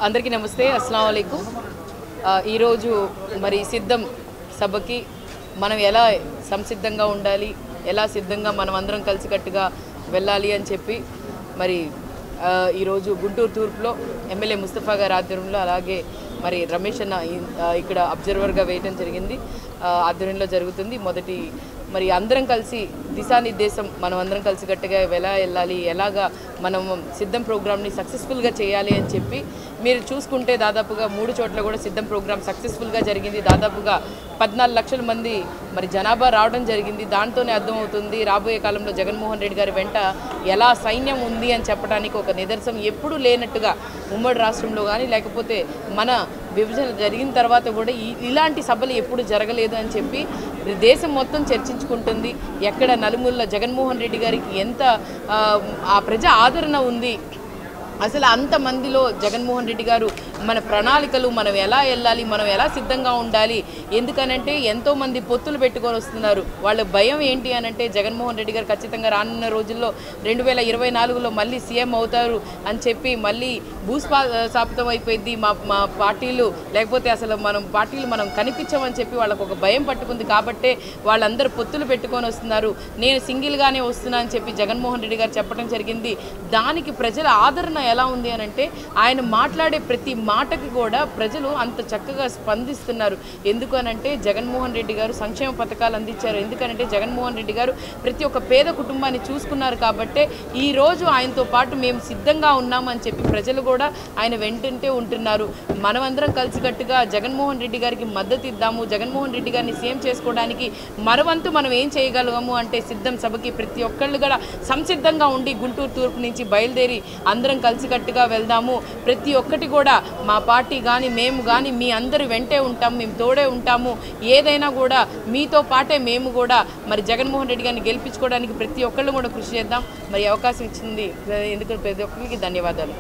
అందరికీ నమస్తే, అస్సలాము అలైకుం. ఈరోజు మరి సిద్ధం సభకి మనం ఎలా సంసిద్ధంగా ఉండాలి, ఎలా సిద్ధంగా మనం అందరం కలిసికట్టుగా వెళ్ళాలి అని చెప్పి మరి ఈరోజు గుంటూరు తూర్పులో ఎమ్మెల్యే ముస్తఫా గారి ఆధ్వర్యంలో అలాగే మరి రమేష్ అన్న ఇక్కడ అబ్జర్వర్గా వేయటం జరిగింది. ఆధ్వర్యంలో జరుగుతుంది. మొదటి మరి అందరం కలిసి దిశానిర్దేశం మనం అందరం కలిసికట్టుగా ఎలా వెళ్ళాలి, ఎలాగా మనం సిద్ధం ప్రోగ్రామ్ని సక్సెస్ఫుల్గా చేయాలి అని చెప్పి మీరు చూసుకుంటే దాదాపుగా 3 చోట్ల కూడా సిద్ధం ప్రోగ్రామ్ సక్సెస్ఫుల్గా జరిగింది. దాదాపుగా 14 లక్షల మంది మరి జనాభా రావడం జరిగింది. దాంతోనే అర్థమవుతుంది రాబోయే కాలంలో జగన్మోహన్ రెడ్డి గారి వెంట ఎలా సైన్యం ఉంది అని చెప్పడానికి ఒక నిదర్శనం ఎప్పుడూ లేనట్టుగా ఉమ్మడి రాష్ట్రంలో కానీ లేకపోతే మన విభజన జరిగిన తర్వాత కూడా ఇలాంటి సభలు ఎప్పుడు జరగలేదు అని చెప్పి దేశం మొత్తం చర్చించుకుంటుంది. ఎక్కడ నలుమూలలో జగన్మోహన్ రెడ్డి గారికి ఎంత ఆ ప్రజా ఆదరణ ఉంది, అసలు అంతమందిలో జగన్మోహన్ రెడ్డి గారు మన ప్రణాళికలు మనం ఎలా వెళ్ళాలి, మనం ఎలా సిద్ధంగా ఉండాలి. ఎందుకనంటే ఎంతోమంది పొత్తులు పెట్టుకొని వస్తున్నారు. వాళ్ళ భయం ఏంటి అనంటే జగన్మోహన్ రెడ్డి గారు ఖచ్చితంగా రానున్న రోజుల్లో 2024లో మళ్ళీ సీఎం అవుతారు అని చెప్పి మళ్ళీ భూస్థాపితం అయిపోయింది మా పార్టీలు, లేకపోతే అసలు మనం కనిపించమని చెప్పి వాళ్ళకు ఒక భయం పట్టుకుంది. కాబట్టే వాళ్ళందరూ పొత్తులు పెట్టుకొని వస్తున్నారు. నేను సింగిల్గానే వస్తున్నా అని చెప్పి జగన్మోహన్ రెడ్డి గారు చెప్పడం జరిగింది. దానికి ప్రజల ఆదరణ ఎలా ఉంది అనంటే ఆయన మాట్లాడే ప్రతి మాటకి కూడా ప్రజలు అంత చక్కగా స్పందిస్తున్నారు. ఎందుకు అనంటే జగన్మోహన్ రెడ్డి గారు సంక్షేమ పథకాలు అందించారు. ఎందుకనంటే జగన్మోహన్ రెడ్డి గారు ప్రతి ఒక్క పేద కుటుంబాన్ని చూసుకున్నారు. కాబట్టే ఈరోజు ఆయనతో పాటు మేము సిద్ధంగా ఉన్నామని చెప్పి ప్రజలు కూడా ఆయన వెంటంటే ఉంటున్నారు. మనమందరం కలిసికట్టుగా జగన్మోహన్ రెడ్డి గారికి మద్దతు ఇద్దాము. జగన్మోహన్ రెడ్డి గారిని సీఎం చేసుకోవడానికి మనవంతు మనం ఏం చేయగలము అంటే సిద్ధం సభకి ప్రతి ఒక్కళ్ళు కూడా సంసిద్ధంగా ఉండి గుంటూరు తూర్పు నుంచి బయలుదేరి అందరం కలిసికట్టుగా వెళ్దాము. ప్రతి ఒక్కటి కూడా మా పార్టీ కానీ మేము కానీ మీ అందరి వెంటే ఉంటాం, మేము తోడే ఉంటాము. ఏదైనా కూడా మీతో పాటే మేము కూడా మరి జగన్మోహన్ రెడ్డి గారిని గెలిపించుకోవడానికి ప్రతి ఒక్కళ్ళు కూడా కృషి చేద్దాం. మరి అవకాశం ఇచ్చింది ఎందుకు ప్రతి ఒక్కరికి ధన్యవాదాలు.